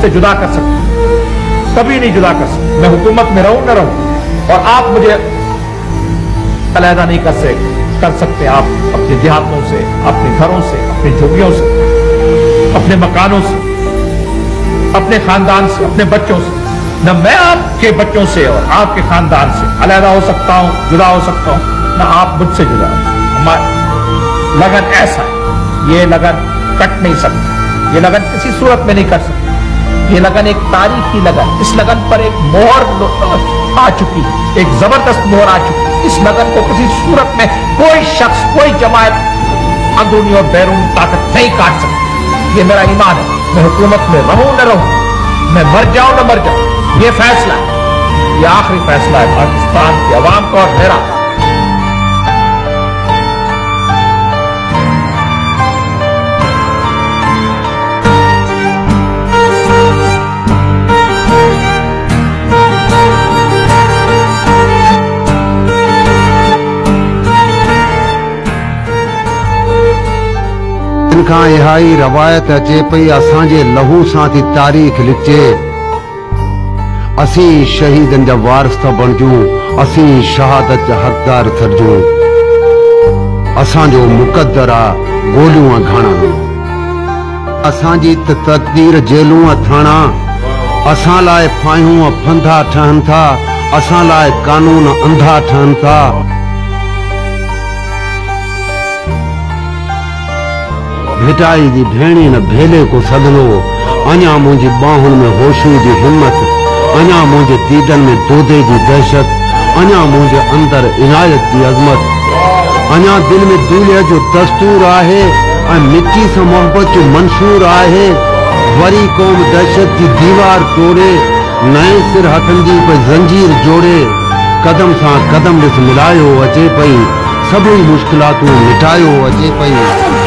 मुझसे जुदा कर सकते, कभी नहीं जुदा कर सकते। मैं हुकूमत में रहूं न रहूं, और आप मुझे अलहदा नहीं कर सकते। आप अपने देहातों से, अपने घरों से, अपने झुग्गियों से, अपने मकानों से, अपने खानदान से, अपने बच्चों से, न मैं आपके बच्चों से और आपके खानदान से अलहदा हो सकता हूं, जुदा हो सकता हूं, न आप मुझसे जुदा हो। हमारा लगन ऐसा है, ये लगन कट नहीं सकती, ये लगन किसी सूरत में नहीं कर सकती। ये लगन एक तारीखी लगन, इस लगन पर एक मोहर आ चुकी, एक जबरदस्त मोहर आ चुकी। इस लगन को किसी सूरत में कोई शख्स, कोई जमात अंदरूनी और बैरूनी ताकत नहीं काट सकती। ये मेरा ईमान है। मैं हुकूमत में रहूं न रहूं, मैं मर जाऊं न मर जाऊं, ये फैसला है, ये आखिरी फैसला है पाकिस्तान की अवाम का और मेरा। खां इहाई रवायत अचे पई, असांजे लहू सां थी तारीख़ लिखे। असीं शहीदनि जा वारिस था बणिजूं, असीं शहादत जा हक़दार थरजूं। असांजो मुक़द्दर आ गोलियूं घाणा, असांजी तक़दीर जेलूं थाणा। असां लाइ फायूं फंदा ठहनि था, असां लाइ कानून अंधा ठहनि था। भिटाई जी भेणी न भेले को सदनो, अञा मुंहिंजी बाहुनि में होशू जी हिम्मत, अञा मुंहिंजे दीदनि में दोदे जी दहशत, अञा मुंहिंजे अंदर इनायत जी अज़मत, अञा दिल में दूल्हे जो दस्तूर आहे ऐं मिट्टी सां मोहब्बत जो मंशूर आहे। वरी क़ौम दहशत जी दीवार तोड़े, नए सिर हथनि जी पे ज़ंजीर जोड़े। कदम सां कदम ॾिस मिलायो अचे पई, सभई मुश्किलातूं मिटायो अचे पई।